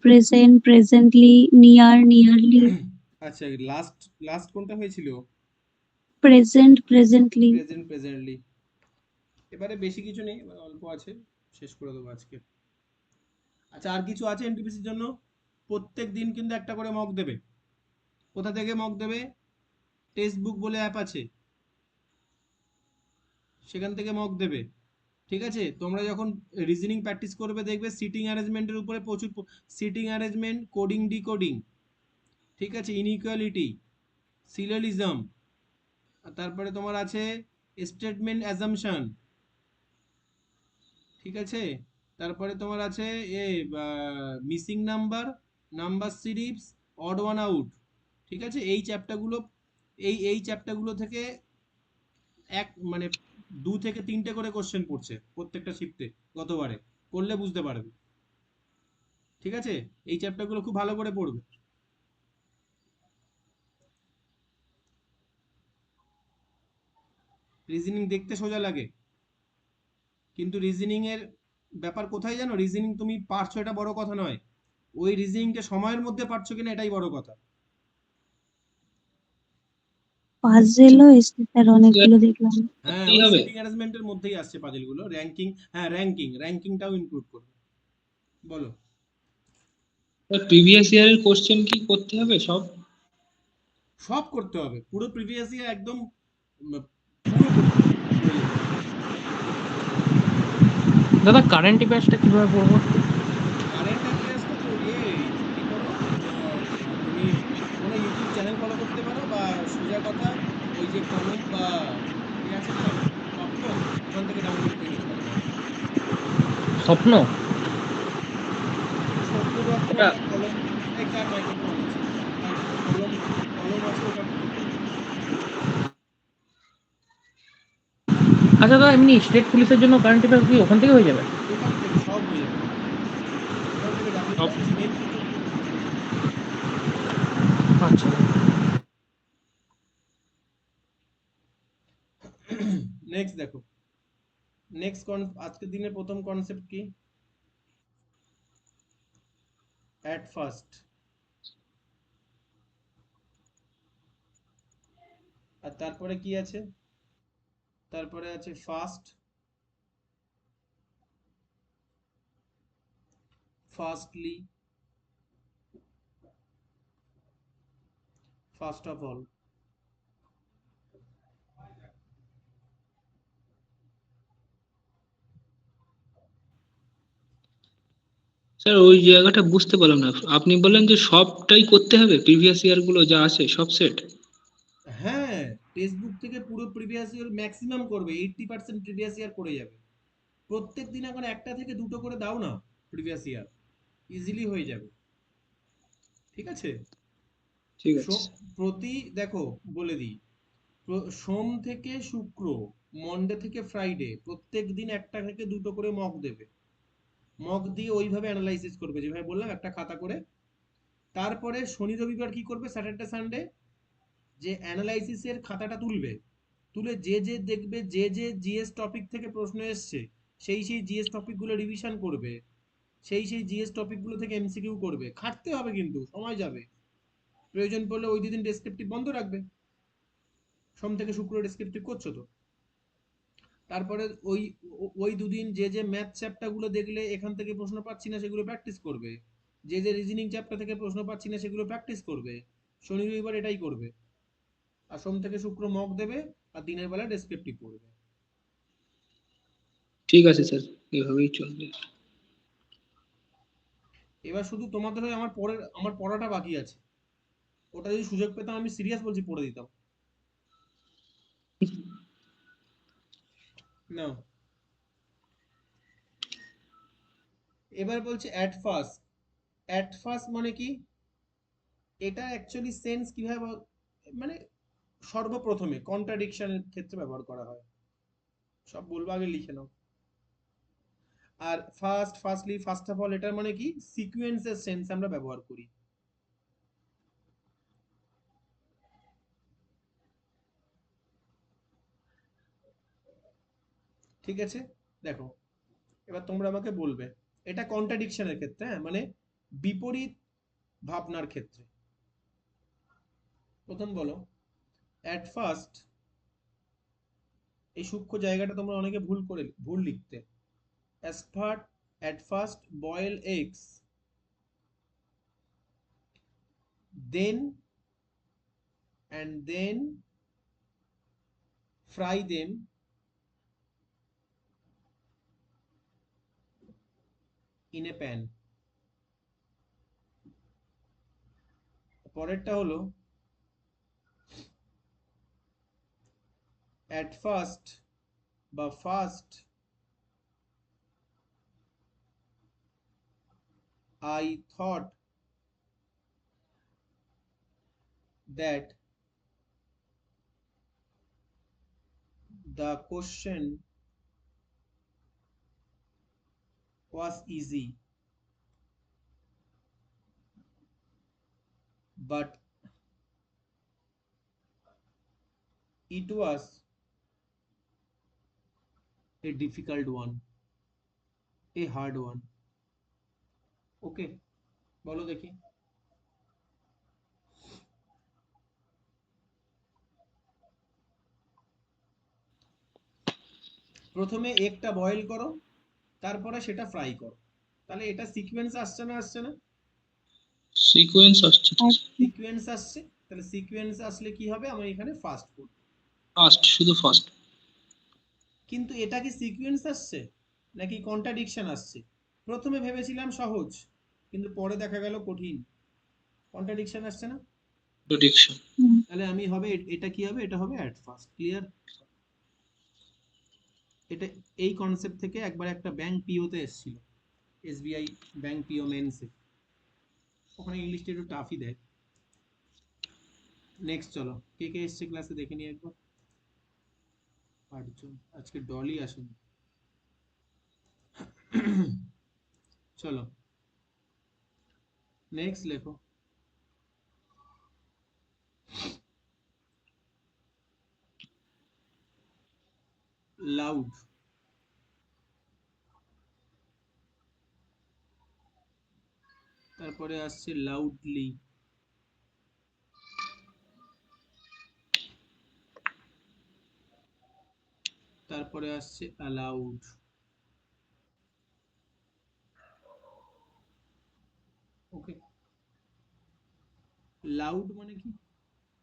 Present, presently, near, nearly. আচ্ছা, last last কোনটা হয়েছিল? Present, presently. Present presently. এবারে বেশি কিছু নেই, এবার অল্প আছে, শেষ করে দেবো আজকে। আচ্ছা, আর কিছু আছে এনটিপিসির জন্য? প্রত্যেক দিন কিন্তু একটা করে মক দেবে। কোথা থেকে মক দেবে? টেক্সট বুক বলে অ্যাপ আছে, সেখান থেকে মক দেবে। ঠিক আছে, তোমরা যখন রিজনিং প্র্যাকটিস করবে দেখবে সিটিং অ্যারেঞ্জমেন্টের উপরে প্রচুর, সিটিং অ্যারেঞ্জমেন্ট, কোডিং ডিকোডিং, ঠিক আছে, ইনইকুয়ালিটি, সিলোজিজম, তারপরে তোমার আছে স্টেটমেন্ট অ্যাজাম্পশন, ঠিক আছে, তারপরে তোমার আছে এ missing number, number series, odd one out, ঠিক আছে। এই চ্যাপ্টারগুলো, এই চ্যাপ্টারগুলো থেকে এক মানে 2 থেকে 3টে করে কোশ্চেন পড়ছে প্রত্যেকটা শিফটে, গতবারে করলে বুঝতে পারবে। ঠিক আছে, এই চ্যাপ্টারগুলো খুব ভালো করে পড়বে। রিজনিং দেখতে সোজা লাগে, কিন্তু রিজনিং এর ব্যাপার কোথায় জানো? রিজনিং তুমি পারছো এটা বড় কথা নয়, ওই রিজনিংটা সময়ের মধ্যে পারছো কিনা এটাই বড় কথা। পাজেলও এসছে স্যার, স্যার অনেকগুলো দেখলাম। হ্যাঁ, করতেই ওই হবে। সিটিং অ্যারেঞ্জমেন্টের মধ্যেই আসছে পাজলগুলো, র্যাঙ্কিং, হ্যাঁ র্যাঙ্কিংটাও ইনক্লুড করবে। বলো। প্রিভিয়াস ইয়ারের কোশ্চেন কি করতে হবে সব? সব করতে হবে, পুরো প্রিভিয়াস ইয়ার একদম, পুরো করতে হবে, করে যেতে হবে। দাদা কারেন্ট অ্যাফেয়ার্সটা কিভাবে পড়বো? কারেন্ট অ্যাফেয়ার্সটা তো কি করো, তুমি কোনো ইউটিউব চ্যানেল ফলো করতে পারো, বা সোজা কথা ওই যে কলম বা এ আছে না, স্বপ্ন, ওখান থেকে ডাউনলোড করে নিতে পারো ডাইরেক্ট। স্বপ্ন? স্বপ্ন.com এটা বা কলম, এই কার মাইক্রোফোন অন আছে, আর কলম, কলম আছে, ওখান থেকে করে নিতে পারো। আচ্ছা দাদা, এমনি স্টেট পুলিশের জন্য কারেন্ট অ্যাফেয়ার্স কি ওখান থেকে হয়ে যাবে? ওখান থেকে সব হয়ে যাবে, ওখান থেকে সব WBCS মেন থেকে পুরো কিছু হয়ে যাবে। আচ্ছা। নেক্সট দেখো, নেক্সট আজকের দিনের প্রথম কনসেপ্ট কি? At first. আর তারপরে কি আছে? তারপরে আছে first, firstly, first of all. Sir ওই জায়গাটা বুঝতে পারলাম না, আপনি বললেন যে সবটাই করতে হবে, প্রিভিয়াস ইয়ার গুলো যা আছে সব সেট? হ্যাঁ, টেক্সট থেকে পুরো প্রিভিয়াস ইয়ার ম্যাক্সিমাম করবে, 80% প্রিভিয়াস ইয়ার করে যাবে। প্রত্যেক দিন এখন একটা থেকে দুটো করে দাও না প্রিভিয়াস ইয়ার, ইজিলি হয়ে যাবে। ঠিক আছে, ঠিক আছে। প্রতি দেখো, বলে দিই, সোম থেকে শুক্র, মন্ডে থেকে ফ্রাইডে, প্রত্যেক দিন একটা থেকে দুটো করে মক দেবে। মক দিয়ে ওইভাবে অ্যানালাইসিস করবে যেভাবে বললাম, একটা খাতা করে। তারপরে শনি রবিবার কি করবে, স্যাটারডে সানডে, যে অ্যানালাইসিসের খাতাটা তুলবে, তুলে যে যে দেখবে যে যে জিএস টপিক থেকে প্রশ্ন এসছে, সেই সেই জিএস টপিকগুলো রিভিশন করবে, সেই সেই জিএস টপিকগুলো থেকে এমসিকিউ করবে। খাটতে হবে কিন্তু, সময় যাবে, প্রয়োজন পড়লে ওই দুদিন ডেসক্রিপটিভ বন্ধ রাখবে, সোম থেকে শুক্র ডেসক্রিপটিভ করছো তো। তারপরে ওই ওই দুদিন যে যে ম্যাথ চ্যাপ্টারগুলো দেখলে এখান থেকে প্রশ্ন পাচ্ছি না সেগুলো প্র্যাকটিস করবে, যে যে রিজনিং চ্যাপ্টার থেকে প্রশ্ন পাচ্ছি না সেগুলো প্র্যাকটিস করবে। শনি রবিবার এটাই করবে, আর সোম থেকে শুক্র মক দেবে, আর দিনের বেলা ডেসক্রিপটিভ করবে। ঠিক আছে স্যার, এভাবেই চলবে। এবার শুধু তোমাদের হয়ে আমার পড়াটা বাকি আছে, ওটা যদি সুযোগ পেতাম, আমি সিরিয়াস বলছি, পড়ে দিতাম। না, এবার বলছে অ্যাট ফার্স্ট। অ্যাট ফার্স্ট মানে কি? এটা অ্যাকচুয়ালি সেন্স কিভাবে, মানে সর্বপ্রথমে কন্ট্রাডিকশনের ক্ষেত্রে ব্যবহার করা হয়। সব বলবো, আগে লিখে নাও। আর ফার্স্টলি, ফার্স্ট অফ অল, এটার মানে কি? সিকোয়েন্সের সেন্স আমরা ব্যবহার করি। ঠিক আছে, দেখো, এবার তোমরা আমাকে বলবে, এটা কন্ট্রাডিকশনের ক্ষেত্রে, হ্যাঁ, মানে বিপরীত ভাবনার ক্ষেত্রে। প্রথম বলো, অ্যাট ফার্স্ট, এই সূক্ষ্ম জায়গাটা তোমরা অনেকে ভুল লিখতে। at first boil eggs, then fry them in a pan. পরেরটা হলো at first বা first I thought that the question was easy, but it was a difficult one, a hard one. ওকে, বলো দেখি। প্রথমে এগটা বয়েল করো, তারপরে সেটা ফ্রাই করো, তাহলে এটা সিকোয়েন্স আসছে না? আসছে না? সিকোয়েন্স আসছে, সিকোয়েন্স আসছে, তাহলে সিকোয়েন্স আসলে কি হবে? আমি এখানে ফার্স্ট করব, ফার্স্ট, শুধু ফার্স্ট। কিন্তু এটা কি সিকোয়েন্স আসছে নাকি কন্ট্রাডিকশন আসছে? প্রথমে ভেবেছিলাম সহজ, কিন্তু পরে দেখা গেল কঠিন। কন্ট্রাডিকশন আসছে না? প্রেডিকশন। তাহলে আমি হবে, এটা কি হবে? এটা হবে অ্যাট ফার্স্ট। ক্লিয়ার? এটা এই কনসেপ্ট থেকে একবার একটা ব্যাংক পিওতে এসেছিল, এসবিআই ব্যাংক পিও মেন্সে, ওখানে ইংলিশটা একটু টাফই দেয়। নেক্সট চলো, কে কে এসছে ক্লাসে দেখে নিই একবার। 8 জন, আজকে ডলি আসেনি। চলো নেক্সট লেখো। লাউড, তারপরে আসছে লাউডলি, তারপরে আসছে অ্যালাউড। ওকে, লাউড মানে কি?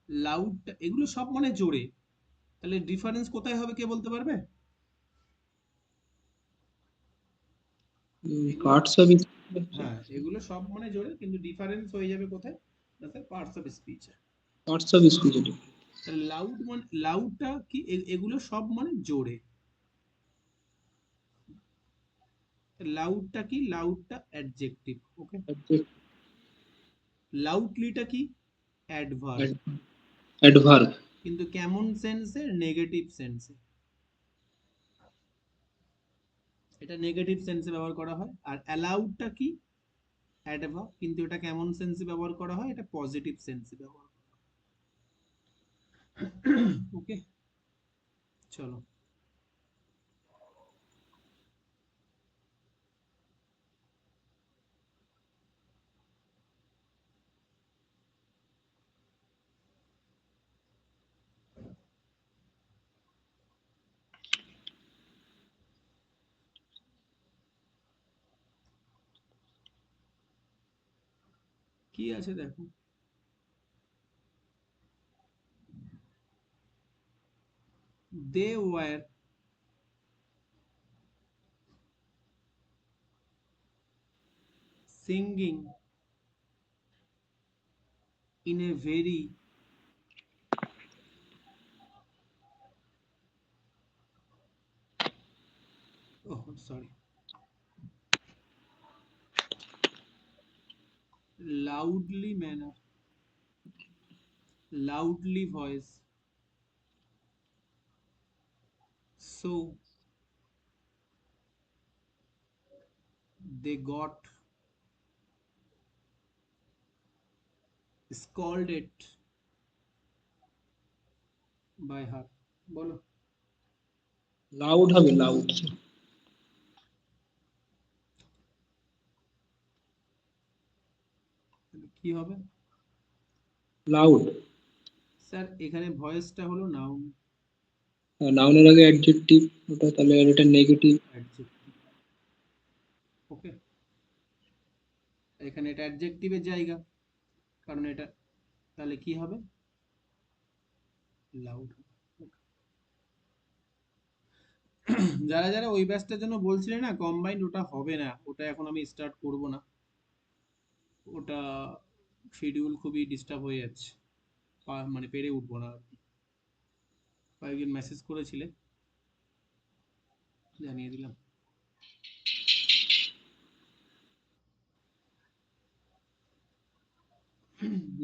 লাউড, এগুলো সব মানে জোরে, তাহলে ডিফারেন্স কোথায় হবে কে বলতে পারবে? পার্টস অফ হ্যাঁ, এগুলো সব মানে জোরে, কিন্তু ডিফারেন্স হয়ে যাবে কোথায়? না sir, parts of speech. Parts of speech. তাহলে লাউড মানে, লাউডটা কি? এগুলো সব মানে জোরে। লাউডটা কি? লাউডটা অ্যাডজেক্টিভ। ওকে, লাউডলিটা কি? Adverb, adverb. কিন্তু কেমন সেন্সে? নেগেটিভ সেন্সে। এটা নেগেটিভ সেন্সে ব্যবহার করা হয়। আর অ্যালাউডটা কি? অ্যাডভার্ব, কিন্তু এটা কেমন সেন্সে ব্যবহার করা হয়? এটা পজিটিভ সেন্সে ব্যবহার করা হয়। ওকে, চলো কি আছে দেখো। They were singing in a very sorry, loudly manner, loudly voice, so they got scolded by her. বলো। লাউড হবে, লাউড। তাহলে কি হবে লাউড। স্যার? এখানে ভয়েসটা হলো নাউন, নাউনের আগে অ্যাডজেক্টিভ, ওটা তাহলে এটা নেগেটিভ। অ্যাডজেক্টিভ। ওকে, এখানে এটা অ্যাডজেক্টিভের জায়গা, কারণ এটা, তাহলে কি হবে? লাউড। যারা যারা ওই ব্যাচটার জন্য বলছিলেন না কম্বাইন্ড, ওটা হবে না, ওটা এখন আমি স্টার্ট করব না, ওটা শিডিউল খুবই ডিস্টার্ব হয়ে যাচ্ছে, মানে পেরে উঠবো না আর কি। কয়েকজন মেসেজ করেছিলে, জানিয়ে দিলাম।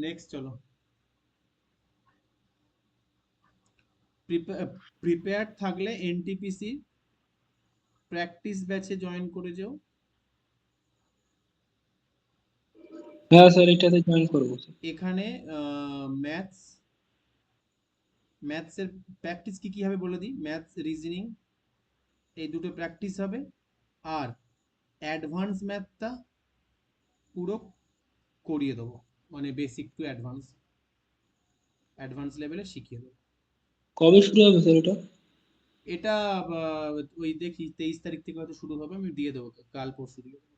নেক্সট চলো, প্রিপেয়ার থাকলে এনটিপিসি প্র্যাকটিস ব্যাচে জয়েন করে যাও। হ্যাঁ স্যার, এটাতে জয়েন করবো স্যার। এখানে ম্যাথস, ম্যাথসের প্র্যাকটিস কি কি হবে বলে দিই। ম্যাথস, রিজনিং, এই দুটো প্র্যাকটিস হবে, আর অ্যাডভান্স ম্যাথটা পুরো করিয়ে দেবো, মানে বেসিক টু অ্যাডভান্স, অ্যাডভান্স লেভেলে শিখিয়ে দেবো। কবে শুরু হবে স্যার এটা? এটা ওই দেখি 23 তারিখ থেকে হয়তো শুরু হবে, আমি দিয়ে দেবো কাল পরশু দিয়ে দেবো।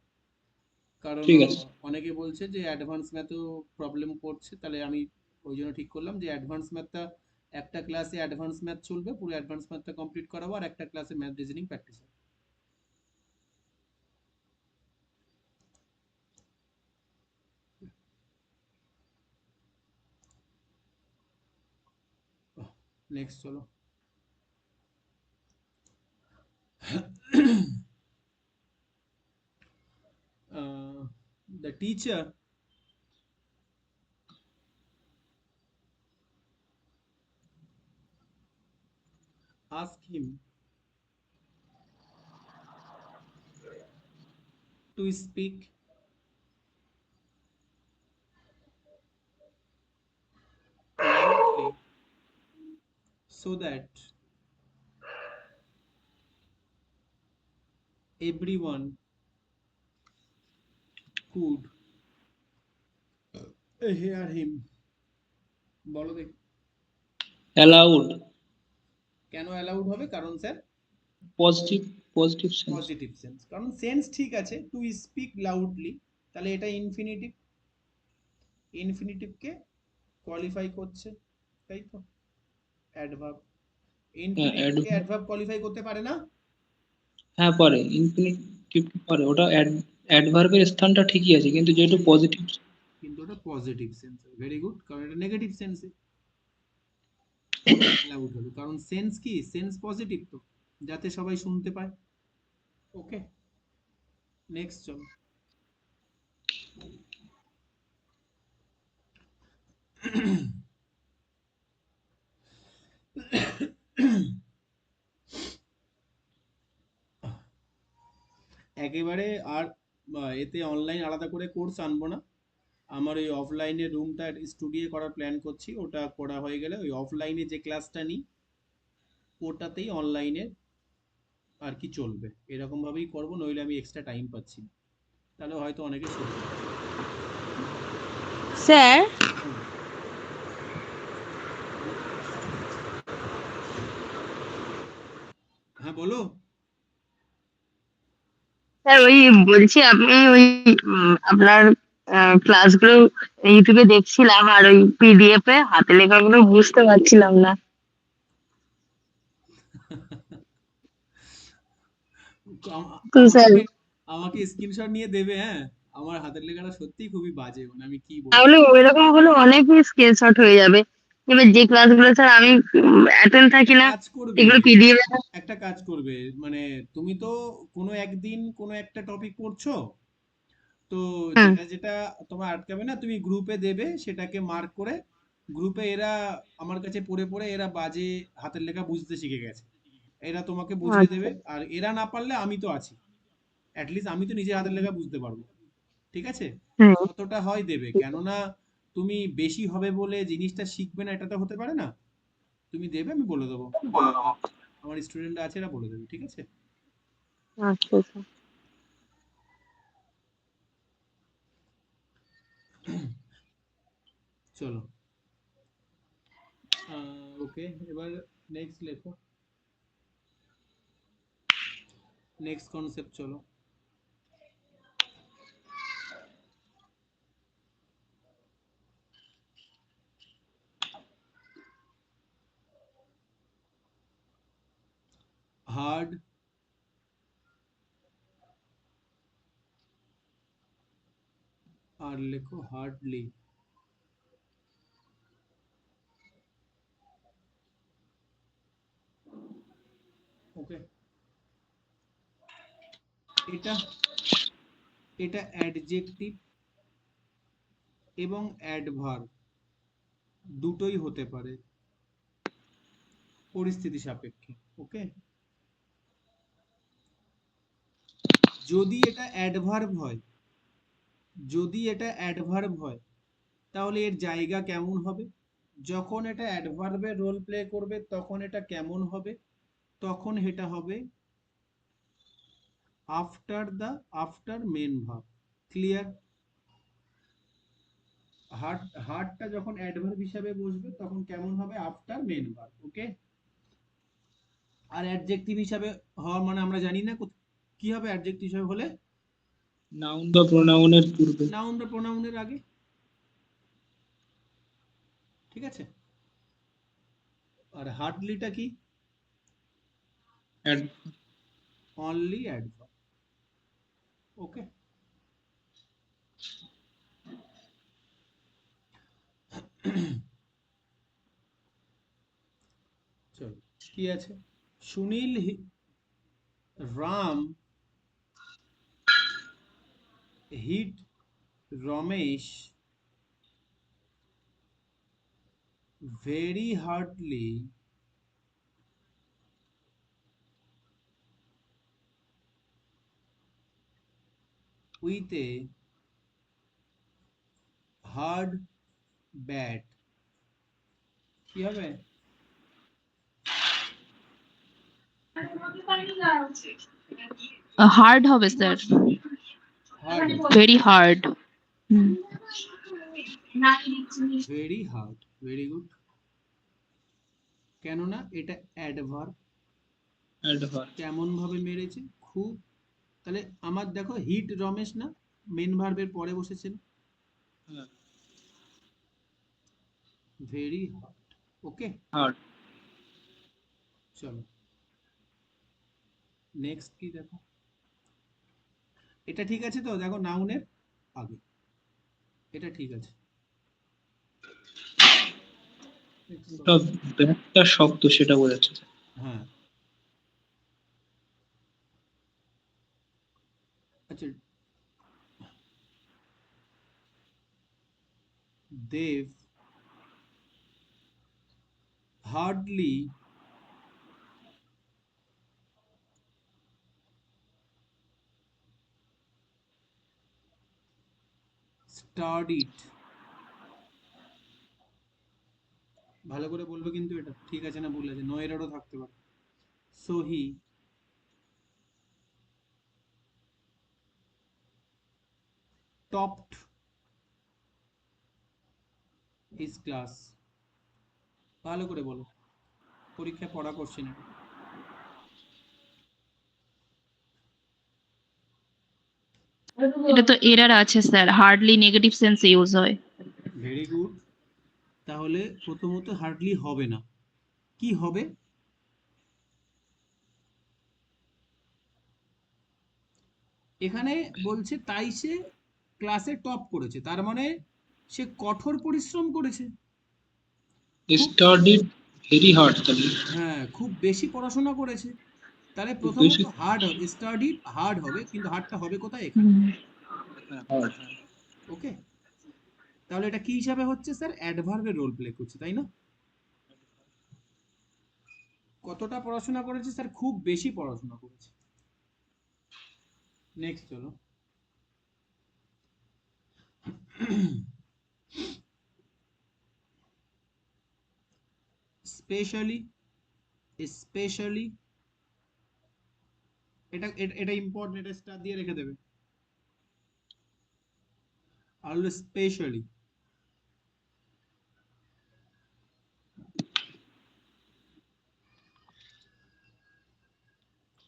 কারণ ঠিক আছে। অনেকে বলছে যে অ্যাডভান্স ম্যাথেও প্রবলেম করছে, তাহলে আমি ওই জন্য ঠিক করলাম যে অ্যাডভান্স ম্যাথটা একটা ক্লাসে অ্যাডভান্স ম্যাথ চলবে, পুরো অ্যাডভান্স ম্যাথটা কমপ্লিট করাবো, আর একটা ক্লাসে ম্যাথ রিজনিং প্র্যাকটিস হবে। নেক্সট চলো। The teacher asked him to speak loudly so that everyone could hear him. বলো দেখি অ্যালাউড। কেন অ্যালাউড হবে? কারণ sir positive, positive sense. Positive sense, কারণ সেন্স ঠিক আছে, টু স্পিক লাউডলি, তাহলে এটা ইনফিনিটিভ, ইনফিনিটিভকে কোয়ালিফাই করছে, তাই তো? অ্যাডভার্ব, হ্যাঁ ইনফিনিটিভকে অ্যাডভার্ব কোয়ালিফাই করতে পারে না? হ্যাঁ পারে, ইনফিনিটিভ পারে, ওটা অ্যাডভার্বের স্থানটা ঠিকই আছে, কিন্তু যেহেতু পজিটিভ। কিন্তু ওটা পজিটিভ সেন্স, ভেরি গুড, কারণ এটা নেগেটিভ সেন্সে অ্যালাউড হবে, কারণ সেন্স কি, সেন্স পজিটিভ তো, যাতে সবাই শুনতে পায়। ওকে, নেক্সট চলো। একেবারে আর এতে অনলাইন আলাদা করে কোর্স আনবো না, আমার ওই অফলাইনে রুমটা স্টুডিও করার প্ল্যান করছি, ওটা করা হয়ে গেলে ওই অফলাইনে যে ক্লাসটা নিই ওটাতেই অনলাইনে আর কি চলবে, এরকম ভাবেই করবো, নইলে আমি এক্সট্রা টাইম পাচ্ছি না, তাহলে হয়তো অনেকে সুবিধা হবে। স্যার, হুম, হ্যাঁ বলো। স্যার ওই বলছি আপনি ওই আপনার ক্লাসগুলো ইউটিউবে দেখছিলাম, আর ওই পিডিএফ এ হাতে লেখাগুলো বুঝতে পারছিলাম না। তো স্যার, আমাকে আমাকে স্ক্রিনশট নিয়ে দেবে, হ্যাঁ, আমার হাতের লেখাটা সত্যিই খুবই বাজে, মানে আমি কি বলবো। তাহলে ওইরকম হলে অনেকই স্ক্রিনশট হয়ে যাবে। এবার যে ক্লাসগুলো স্যার আমি অ্যাটেন্ড থাকি না, কাজ করবে, এগুলো পিডিএফ এ। একটা কাজ করবে, মানে তুমি তো কোনো একদিন কোনো একটা টপিক পড়ছো, তো হুম। যেটা যেটা তোমার আটকাবে না তুমি গ্রুপে দেবে, সেটাকে মার্ক করে গ্রুপে, এরা আমার কাছে পড়ে পড়ে এরা বাজে হাতের লেখা বুঝতে শিখে গেছে, এরা তোমাকে বুঝিয়ে আচ্ছা। দেবে, আর এরা না পারলে আমি তো আছি, অ্যাটলিস্ট আমি তো নিজের হাতের লেখা বুঝতে পারবো, ঠিক আছে? হুম। যতটা হয় দেবে, কেননা তুমি বেশি হবে বলে জিনিসটা শিখবে না, এটা তো হতে পারে না। তুমি দেবে, আমি বলে দেবো, আমার স্টুডেন্ট আছে, এরা বলে দেবে, ঠিক আছে? আচ্ছা স্যার। চলো ওকে, এবার নেক্সট লেখো, নেক্সট কনসেপ্ট চলো। হার্ড, আর লেখো হার্ডলি। ওকে, এটা এটা অ্যাডজেক্টিভ এবং অ্যাডভার্ব দুটোই হতে পারে পরিস্থিতি সাপেক্ষে। ওকে, যদি এটা অ্যাডভার্ব হয়, যদি এটা অ্যাডভার্ব হয় তাহলে এর জায়গা কেমন হবে? যখন এটা অ্যাডভার্বের রোল প্লে করবে তখন এটা কেমন হবে? তখন এটা হবে আফটার মেন ভার্ব। ক্লিয়ার? হার্টটা যখন অ্যাডভার্ব হিসাবে বসবে তখন কেমন হবে? After main verb. ওকে, আর অ্যাডজেক্টিভ হিসাবে হওয়ার মানে আমরা জানি না কি হবে অ্যাডজেক্টিভ হিসাবে হলে? নাউন বা প্রোনাউনের পূর্বে। নাউন বা প্রোনাউনের আগে। ঠিক আছে, আর হার্ডলিটা কি? Only adverb. ওকে, চলো কি আছে? Sunil Ram hit Ramesh very hardly with a hard bat. কি হবে? হার্ড হবে sir, hard, very hard. Very hard, very good. কেননা এটা অ্যাডভার্ব। কেমন ভাবে মেরেছে? খুব। তাহলে আমার দেখো হিট রমেশ না, মেন ভার্বের পরে বসেছিল। Very hard. Okay, hard. চলো নেক্সট কি দেখো। এটা ঠিক আছে তো? দেখো নাউনের আগে এটা ঠিক আছে। ব্যাটটা শক্ত সেটা বোঝাচ্ছে। হ্যাঁ, আচ্ছা, দেব hardly studied, ভালো করে বলবে কিন্তু এটা ঠিক আছে না ভুল আছে, নো এররও থাকতে পারে। so he topped his class। ভালো করে বলো, পরীক্ষায় পড়া কোশ্চেন এটা। এটা তো এরার আছে স্যার, হার্ডলি নেগেটিভ সেন্সে ইউজ হয়। Very good. তাহলে প্রথমত হার্ডলি হবে না, কি হবে? এখানে বলছে তাই সে ক্লাসে টপ করেছে, তার মানে সে কঠোর পরিশ্রম করেছে। Studied very hard. তাহলে হ্যাঁ, খুব বেশি পড়াশোনা করেছে। তাহলে খুব প্রথমত বেশি হার্ড হবে, স্টাডিড হার্ড হবে, কিন্তু হার্ডটা হবে কোথায়? এখানে। হার্ড। ওকে, তাহলে এটা কি হিসাবে হচ্ছে স্যার? অ্যাডভার্বের রোল প্লে করছে, তাই না? কতটা পড়াশোনা করেছে স্যার? খুব বেশি পড়াশোনা করেছে। নেক্সট চলো। স্পেশালি, স্পেশালি এটা ইম্পর্টেন্ট, এটা স্টার দিয়ে রেখে দেবে। আর স্পেশালি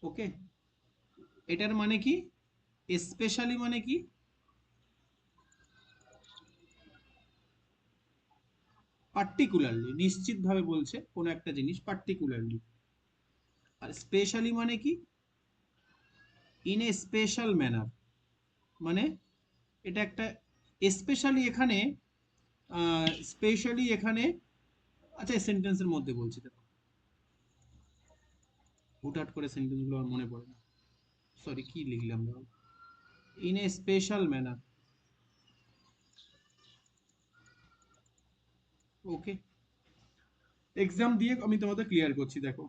ওকে, এটার মানে কি? স্পেশালি মানে কি? পার্টিকুলারলি, নিশ্চিতভাবে বলছে কোনো একটা জিনিস পার্টিকুলারলি। আর স্পেশালি মানে কি? ইন এ স্পেশাল ম্যানার, মানে এটা একটা স্পেশালি এখানে, স্পেশালি এখানে, আচ্ছা সেন্টেন্সের মধ্যে বলছি, দেখো হুটহাট করে সেন্টেন্সগুলো আমার মনে পড়ে না, সরি কি লিখলাম, in a special manner. Okay, exam দিয়ে আমি তোমাদের ক্লিয়ার করছি। দেখো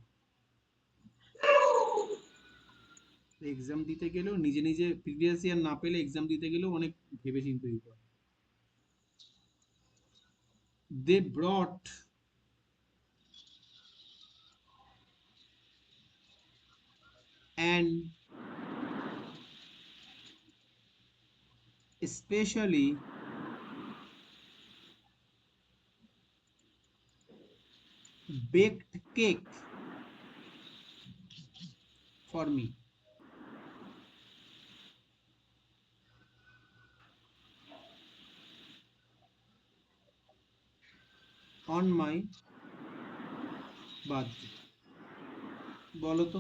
এক্সাম দিতে গেলেও নিজে নিজে প্রিভিয়াস ইয়ার না পেলে এক্সাম দিতে গেলেও অনেক ভেবে চিন্তে দিতে হয়। They brought and especially baked cake for me on my birthday. বলো তো।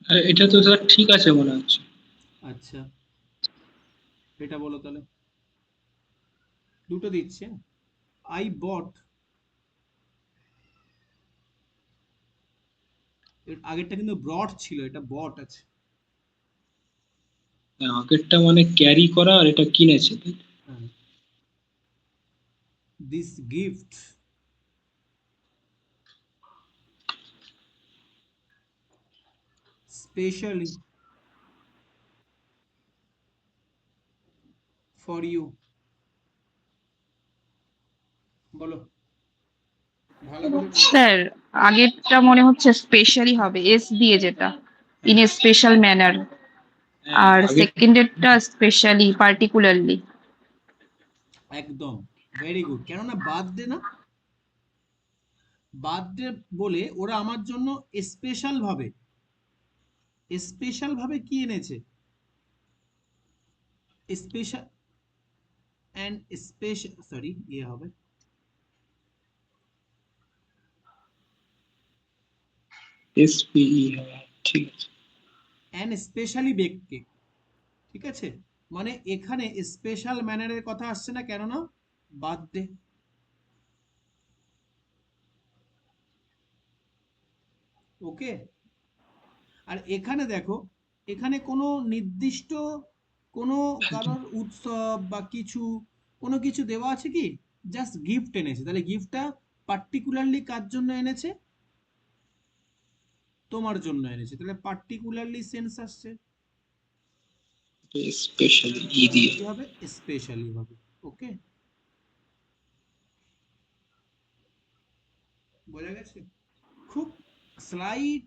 আর এটা তো স্যার ঠিক আছে মনে হচ্ছে। আচ্ছা এটা বলো তাহলে, দুটো দিচ্ছে। আই বট, আগেরটা কিন্তু ব্রড ছিল, এটা বট আছে। আগেরটা মানে ক্যারি করা আর এটা কিনেছে, তাই তো? হ্যাঁ, this gift specially for you. বলো ভালো করে বলো। স্যার আগেরটা মনে হচ্ছে স্পেশালি হবে, এস দিয়ে, যেটা ইন এ স্পেশাল ম্যানার। হ্যাঁ, আর আগের সেকেন্ডেরটা স্পেশালি পার্টিকুলারলি। একদম ভেরি গুড, কেননা বার্থডে না, বার্থডে বলে ওরা আমার জন্য স্পেশাল ভাবে, স্পেশাল ভাবে কি এনেছে, স্পেশাল অ্যান্ড স্পেশাল, সরি ইয়ে হবে এসপিই, হ্যাঁ ঠিক আছে। অ্যান্ড স্পেশালি বেক কেক, ঠিক আছে, মানে এখানে স্পেশাল ম্যানারের কথা আসছে না, কেননা বার্থডে। ওকে, আর এখানে দেখো, এখানে কোনো নির্দিষ্ট কোনো কারোর উৎসব বা কিছু, কোনো কিছু দেওয়া আছে কি? জাস্ট গিফট এনেছে, তাহলে গিফটটা পার্টিকুলারলি কার জন্য এনেছে? তোমার জন্য এনেছে, তাহলে পার্টিকুলারলি সেন্স আসছে, স্পেশালি ই তাহলে দিয়ে। কি হবে? স্পেশালি হবে। ওকে, বোঝা গেছে? খুব স্লাইড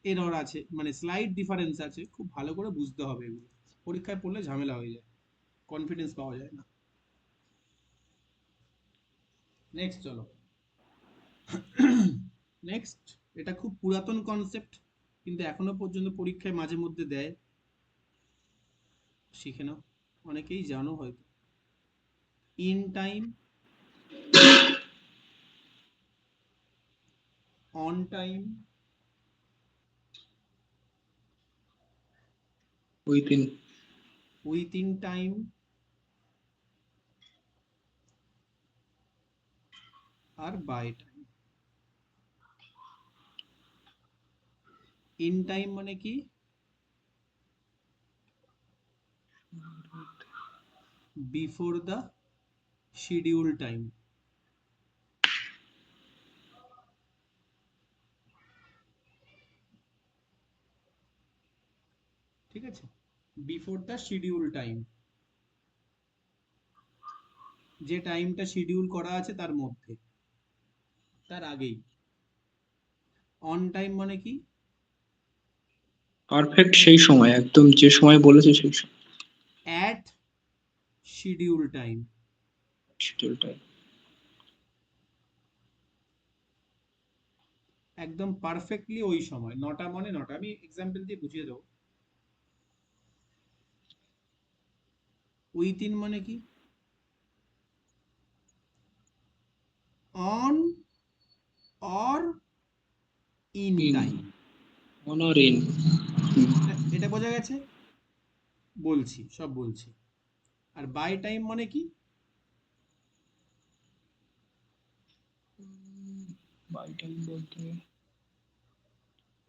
এরর আছে, মানে স্লাইড ডিফারেন্স আছে, খুব ভালো করে বুঝতে হবে এগুলো, পরীক্ষায় পড়লে ঝামেলা হয়ে যায়, কনফিডেন্স পাওয়া যায় না। নেক্সট চলো। নেক্সট, এটা খুব পুরাতন কনসেপ্ট, কিন্তু এখনো পর্যন্ত পরীক্ষায় মাঝে মধ্যে দেয়, শিখে নাও, অনেকেই জানো হয়তো। In time, on time, within. Within time, আর বাই টাইম। ইন টাইম মানে কি? বিফোর দ্য শিডিউল টাইম, ঠিক আছে, বিফোর দ্য শিডিউল টাইম, যে টাইমটা শিডিউল করা আছে তার মধ্যে, তার আগেই। অন টাইম মানে কি? পারফেক্ট সেই সময়, একদম যে সময় বলেছে সেই সময়। At schedule time. শিডিউলটা একদম পারফেক্টলি ওই সময়, 9টা মানে 9টা। আমি এক্সাম্পল দিয়ে বুঝিয়ে দেবো। উইথিন মানে কি? On or in in, time. On or in. এটা বোঝা গেছে? বলছি, সব বলছি। আর বাই টাইম মানে কি? বাই টাইম বলতে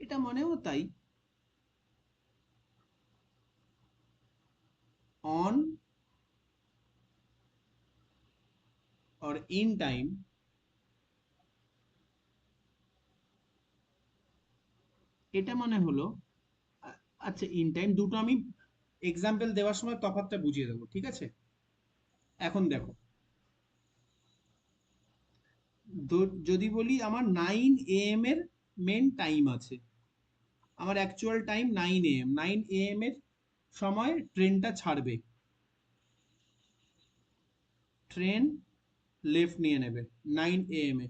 এটা মানেও তাই, অন অর ইন টাইম। এটা মানে হলো, আচ্ছা ইন টাইম দুটো আমি এক্সাম্পল দেওয়ার সময় তফাৎটা বুঝিয়ে দেবো, ঠিক আছে? এখন দেখো, যদি বলি আমার 9 AM এর মেন টাইম আছে, আমার অ্যাকচুয়াল টাইম 9 AM, 9 AM এর সময় ট্রেনটা ছাড়বে, ট্রেন লেফট নিয়ে নেবে 9 AM এ।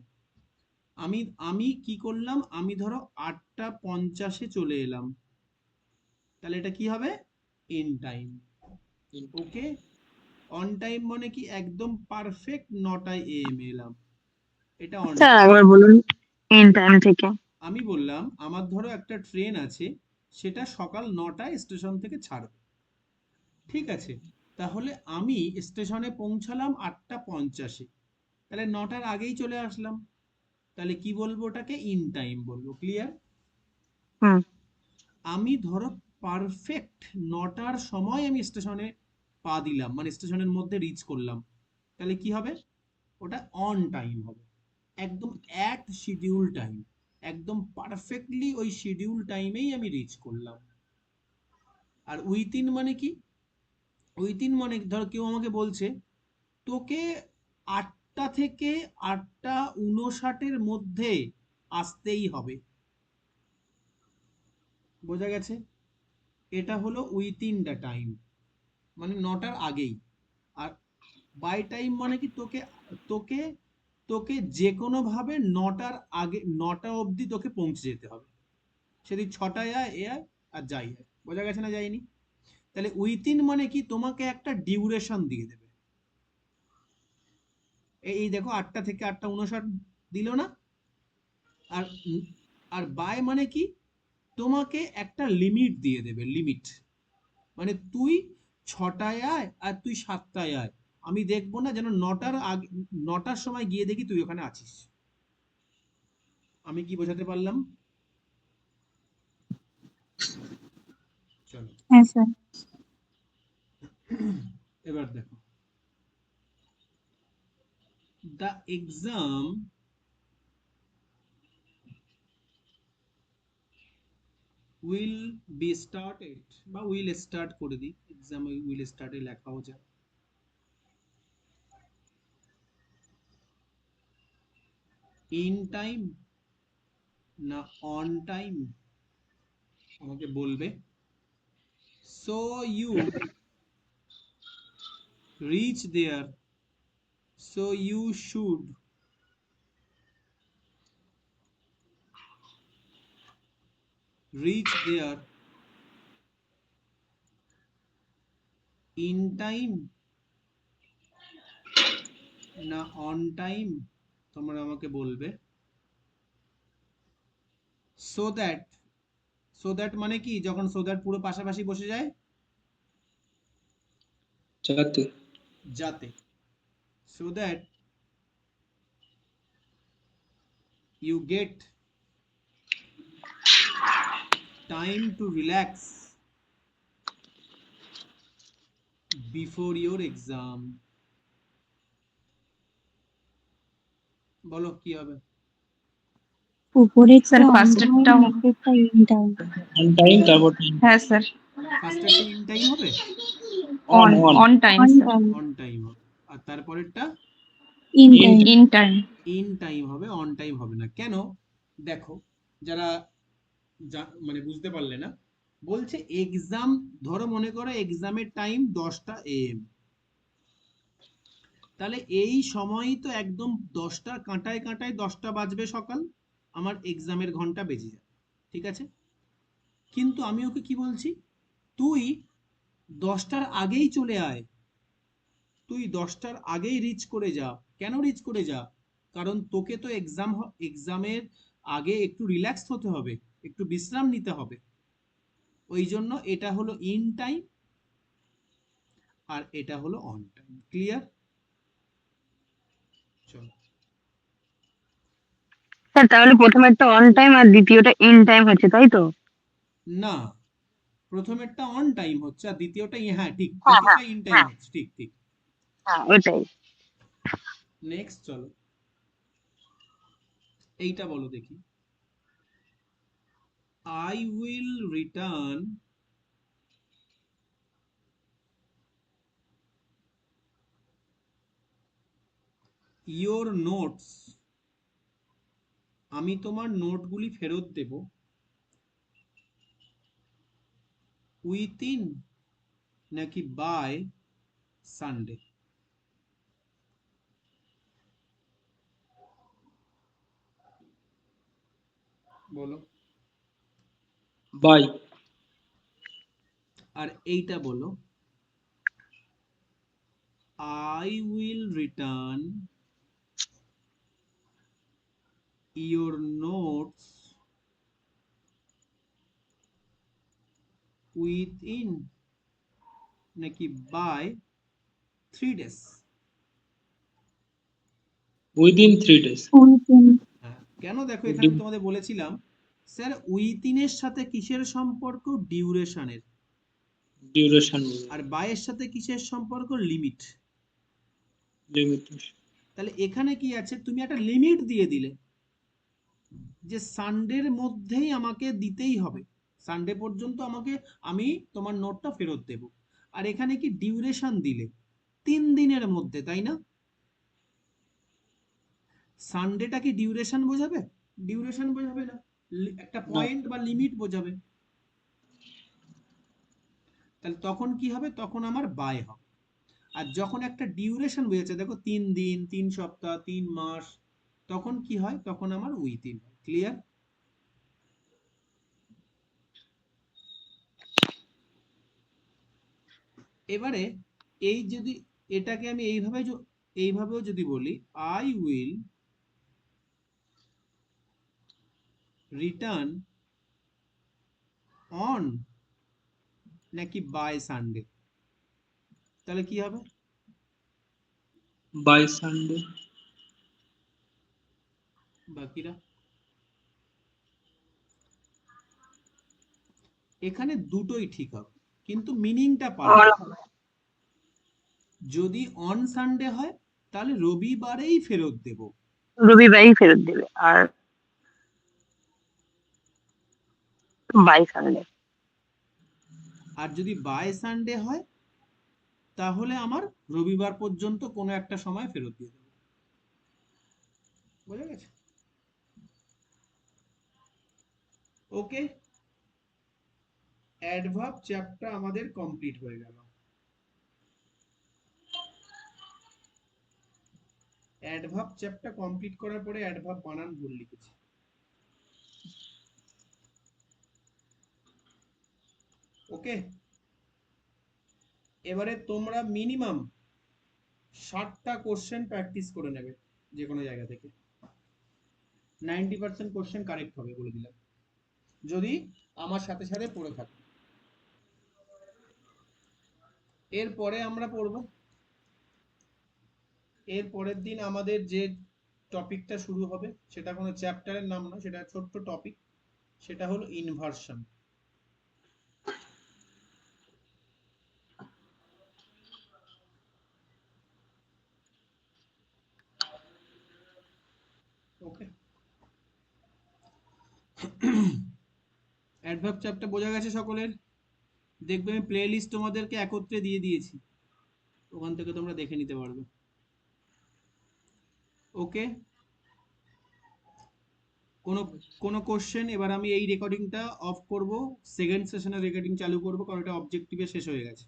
আমি আমি কি করলাম, আমি ধরো 8:50 চলে এলাম, তাহলে এটা কি হবে? In time. Okay. On time মানে কি? একদম পারফেক্ট 9টায় AM এলাম, এটা অন স্যার টাইম। একবার বলুন ইন টাইম থেকে। আমি বললাম আমার ধরো একটা ট্রেন আছে, সেটা সকাল 9টায় স্টেশন থেকে ছাড়বে, ঠিক আছে? তাহলে আমি স্টেশনে পৌঁছালাম 8:50, তাহলে 9টার আগেই চলে আসলাম, তাহলে কি বলবো? ওটাকে ইন টাইম বলবো। ক্লিয়ার? হুম। আমি ধরো পারফেক্ট 9টার সময় আমি স্টেশনে পা দিলাম, মানে স্টেশনের মধ্যে রিচ করলাম, তাহলে কি হবে? ওটা অন টাইম হবে, একদম অ্যাট শিডিউল টাইম, একদম পারফেক্টলি ওই শিডিউল টাইমেই আমি রিচ করলাম। আর উইথিন মানে কি? উইথিন মানে ধর কেউ আমাকে বলছে তোকে 8টা থেকে 8:59 মধ্যে আসতেই হবে, বোঝা গেছে? এটা হলো উইথিন দ্য টাইম, মানে 9টার আগেই। আর বাই টাইম মানে কি? তোকে তোকে তোকে যে কোনো ভাবে 9টার আগে, 9টা অবধি তোকে পৌঁছে যেতে হবে, সেদিন 6টায় আয় এ আয় আর যাই আয়। বোঝা গেছে না যায়নি? তাহলে উইথিন মানে কি? তোমাকে একটা ডিউরেশন দিয়ে দেবে। এই দেখো 8টা থেকে 8:59 দিল না? আর আর বাই মানে কি? তোমাকে একটা লিমিট দিয়ে দেবে, লিমিট। মানে তুই 6টায় আয় আর তুই 7টায় আয়, আমি দেখবো না যেন 9টার আগে, 9টার সময় গিয়ে দেখি তুই ওখানে আছিস। আমি কি বোঝাতে পারলাম? চলো হ্যাঁ স্যার। এবার দেখো, the exam will be started, বা will start করে দিই, exam will start এ লেখাও যায়। in time না on time আমাকে বলবে। so you reach there, so you should reach there in time না on time, তোমরা আমাকে বলবে। so that, so that মানে কি? যখন so that পুরো পাশাপাশি বসে যায়, যাতে যাতে, so that you get time to relax before your exam। বলো কি হবে? উপরে স্যার তো অন ফার্স্টেরটা, টাইম, নিচেরটা ইন টাইম। অন টাইম, তারপর হ্যাঁ স্যার, ফার্স্টেরটা ইন টাইম হবে, on on on on time on sir, time, on time হবে। আর তারপরেরটা in in time. In time. In time হবে, অন টাইম হবে না। কেন? দেখো, যারা মানে বুঝতে পারলে না, বলছে এক্সাম, ধরো মনে করো এক্সামের টাইম 10টা AM, তাহলে এই সময়ই তো একদম 10টার কাঁটায় কাঁটায় 10টা বাজবে সকাল, আমার এক্সামের ঘন্টা বেজে যাবে, ঠিক আছে? কিন্তু আমি ওকে কি বলছি, তুই 10টার আগেই চলে আয়, তুই 10টার আগেই রিচ করে যা। কেন রিচ করে যা? কারণ তোকে তো এক্সামের আগে একটু রিল্যাক্স হতে হবে, একটু বিশ্রাম নিতে হবে। ওই জন্য এটা হলো ইন টাইম আর এটা হলো অন টাইম। ক্লিয়ার? চলো। স্যার তাহলে প্রথমেরটা অন টাইম আর দ্বিতীয়টা ইন টাইম হচ্ছে, তাই তো? না, প্রথমেরটা অন টাইম হচ্ছে আর দ্বিতীয়টা হ্যাঁ ঠিক, হ্যাঁ হ্যাঁ দ্বিতীয়টা ইন টাইম হ্যাঁ হচ্ছে, ঠিক ঠিক। হ্যাঁ ওটাই। নেক্সট চলো, এইটা বলো দেখি। I will return your notes, আমি তোমার নোটগুলি ফেরত দেব উইথিন নাকি বাই সানডে? বলো। বাই। আর এইটা বলো, I will return your notes within নাকি by 3 days? Within 3 days। Within. হ্যাঁ, কেন দেখো এখানে আমি তোমাদের বলেছিলাম স্যার উইথিনের সাথে কিসের সম্পর্ক? ডিউরেশনের। ডিউরেশন আর বাইয়ের সাথে কিসের সম্পর্ক? লিমিট। লিমিট। তাহলে এখানে কি আছে, তুমি একটা লিমিট দিয়ে দিলে যে সানডের মধ্যেই আমাকে দিতেই হবে, সানডে পর্যন্ত আমাকে, আমি তোমার নোটটা ফেরত দেব। আর এখানে কি ডিউরেশন দিলে 3 দিনের মধ্যে, তাই না? সানডেটা কি ডিউরেশন বোঝাবে? ডিউরেশন বোঝাবে না, একটা পয়েন্ট বা লিমিট বোঝাবে। তাহলে তখন কি হবে? তখন আমার বাই হবে। আর যখন একটা ডিউরেশন বোঝাচ্ছে, দেখো 3 দিন, 3 সপ্তাহ, 3 মাস, তখন কি হয়? তখন আমার উইথিন। ক্লিয়ার? এবারে এই যদি এটাকে আমি এইভাবেও যদি বলি, আই উইল রিটার্ন অন নাকি বাই সানডে, তাহলে কি হবে? By Sunday. বাকিরা এখানে দুটোই ঠিক হবে, কিন্তু মিনিংটা পাল্টে। যদি অন সানডে হয় তাহলে রবিবারেই ফেরত দেব। রবিবারই ফেরত দেবে, আর বাই সানডে। আর যদি বাই সানডে হয় তাহলে আমার রবিবার পর্যন্ত কোনো একটা সময় ফেরত দিয়ে দেবো। বোঝা গেছে? ওকে, অ্যাডভার্ব চ্যাপ্টার আমাদের কমপ্লিট হয়ে গেল। অ্যাডভার্ব চ্যাপ্টার কমপ্লিট করার পরে অ্যাডভার্ব বানান ভুল লিখেছি। ওকে, এবারে তোমরা মিনিমাম 60টা কোশ্চেন প্র্যাকটিস করে নেবে যে কোনো জায়গা থেকে। 90% কোশ্চেন কারেক্ট হবে বলে দিলাম, যদি আমার সাথে সাথে পড়ে থাকো। এরপরে আমরা পড়ব, এর পরের দিন আমাদের যে টপিকটা শুরু হবে সেটা কোনো চ্যাপ্টারের নাম না, সেটা ছোট্ট টপিক, সেটা হলো ইনভার্সন। ওকে, অ্যাডভার্ব চ্যাপ্টার বোঝা গেছে সকলের? দেখবে আমি প্লে লিস্ট তোমাদেরকে একত্রে দিয়ে দিয়েছি, ওখান থেকে তোমরা দেখে নিতে পারবে। ওকে, কোনো কোনো কোশ্চেন? এবার আমি এই রেকর্ডিংটা অফ করব, সেকেন্ড সেশনের রেকর্ডিং চালু করব, কারণ এটা অবজেক্টিভে শেষ হয়ে গেছে।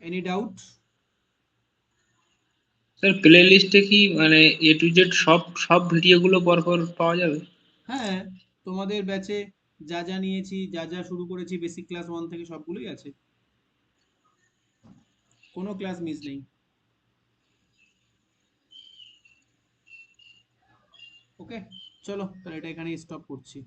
Any doubt? স্যার প্লে লিস্টে কি মানে এ টু জেড সব সব ভিডিওগুলো পরপর পাওয়া যাবে? হ্যাঁ, তোমাদের ব্যাচে যা যা নিয়েছি, যা যা শুরু করেছি বেসিক ক্লাস 1 থেকে সবগুলোই আছে, কোনো ক্লাস মিস নেই। ওকে, চলো তাহলে এটা এখানেই স্টপ করছি।